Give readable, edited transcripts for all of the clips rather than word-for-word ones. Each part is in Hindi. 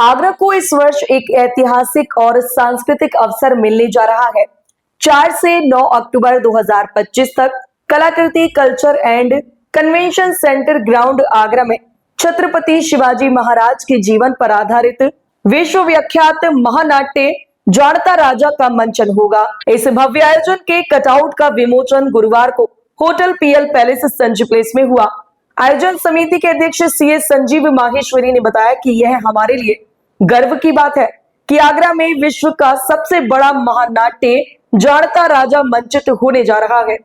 आगरा को इस वर्ष एक ऐतिहासिक और सांस्कृतिक अवसर मिलने जा रहा है। 4 से 9 अक्टूबर 2025 तक कलाकृति culture and convention centre ground Agra में छत्रपति शिवाजी महाराज के जीवन पर आधारित विश्व विख्यात महानाट्य जाणता राजा का मंचन होगा। इस भव्य आयोजन के कटआउट का विमोचन गुरुवार को hotel PL palace Sanjay place में हुआ। आयोजन समिति के अध्यक्ष सीएस संजीव माहेश्वरी ने बताया कि यह हमारे लिए गर्व की बात है कि आगरा में विश्व का सबसे बड़ा महानाट्य जाणता राजा मंचित होने जा रहा है।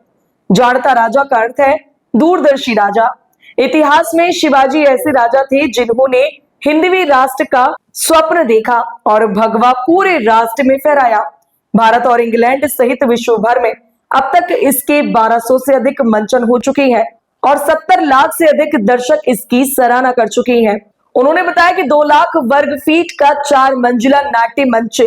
जाणता राजा का अर्थ है दूरदर्शी राजा। इतिहास में शिवाजी ऐसे राजा थे जिन्होंने हिंदवी राष्ट्र का स्वप्न देखा और भगवा पूरे राष्ट्र में फहराया। भारत और इंग्लैंड सहित विश्व भर में अब तक इसके 1200 से अधिक मंचन हो चुके हैं और 70 लाख से अधिक दर्शक इसकी सराहना कर चुके हैं। उन्होंने बताया कि 2 लाख वर्ग फीट का 4 मंजिला नाट्य मंच,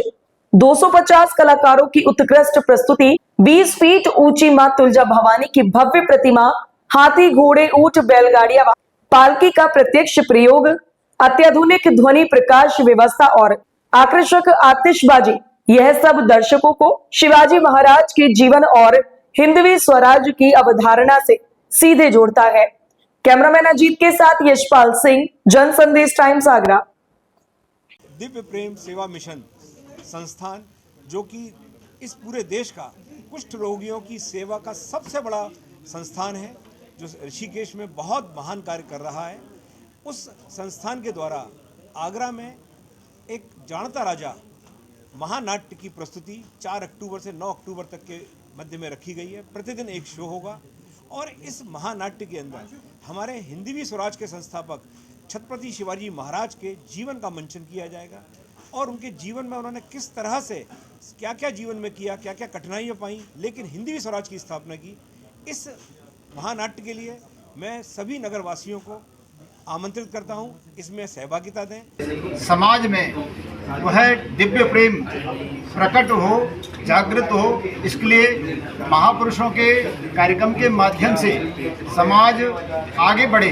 250 कलाकारों की उत्कृष्ट प्रस्तुति, 20 फीट ऊंची मां तुलजा भवानी की भव्य प्रतिमा, हाथी घोड़े ऊंट बैलगाड़ियां, पालकी का प्रत्यक्ष प्रयोग, अत्याधुनिक ध्वनि प्रकाश व्यवस्था और आकर्षक आतिशबाजी, यह सब दर्शकों को शिवाजी महाराज के जीवन और हिंदवी स्वराज की अवधारणा से सीधे जोड़ता है। कैमरामैन अजीत के साथ यशपाल सिंह, जन संदेश टाइम्स आगरा। दिव्य प्रेम सेवा मिशन संस्थान जो कि इस पूरे देश का कुष्ठ रोगियों की सेवा का सबसे बड़ा संस्थान है, जो ऋषिकेश में बहुत महान कार्य कर रहा है, उस संस्थान के द्वारा आगरा में एक जाणता राजा महानाट्य की प्रस्तुति 4 अक्टूबर से 9 अक्टूबर तक के मध्य में रखी गई है। प्रतिदिन एक शो होगा और इस महानाट्य के अंदर हमारे हिंदवी स्वराज के संस्थापक छत्रपति शिवाजी महाराज के जीवन का मंचन किया जाएगा और उनके जीवन में उन्होंने किस तरह से क्या क्या जीवन में किया, क्या क्या कठिनाइयाँ पाई, लेकिन हिंदवी स्वराज की स्थापना की। इस महानाट्य के लिए मैं सभी नगरवासियों को आमंत्रित करता हूं, इसमें सहभागिता दें। समाज में वह दिव्य प्रेम प्रकट हो, जागृत हो, इसके लिए महापुरुषों के कार्यक्रम के माध्यम से समाज आगे बढ़े,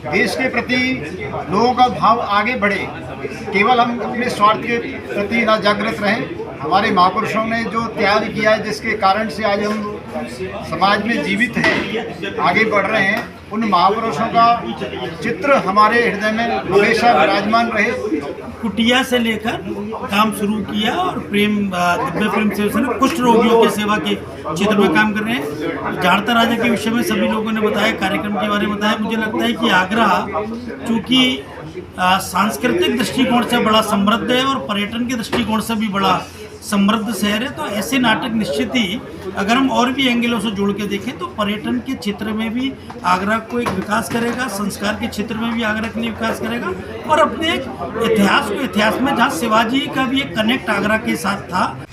देश के प्रति लोगों का भाव आगे बढ़े। केवल हम अपने स्वार्थ के प्रति ना जागृत रहें। हमारे महापुरुषों ने जो त्याग किया है, जिसके कारण से आज हम समाज में जीवित हैं, आगे बढ़ रहे हैं, उन महापुरुषों का चित्र हमारे हृदय में हमेशा विराजमान रहे। कुटिया से लेकर काम शुरू किया और दिव्य प्रेम सेवा कुष्ठ रोगियों की सेवा के क्षेत्र में काम कर रहे हैं। जाणता राजा के विषय में सभी लोगों ने बताया, कार्यक्रम के बारे में बताया। मुझे लगता है कि आगरा चूँकि सांस्कृतिक दृष्टिकोण से बड़ा समृद्ध है और पर्यटन के दृष्टिकोण से भी बड़ा समृद्ध शहर है, तो ऐसे नाटक निश्चित ही अगर हम और भी एंगलों से जोड़ के देखें तो पर्यटन के क्षेत्र में भी आगरा को एक विकास करेगा, संस्कार के क्षेत्र में भी आगरा के लिए विकास करेगा और अपने एक इतिहास में जहाँ शिवाजी का भी एक कनेक्ट आगरा के साथ था,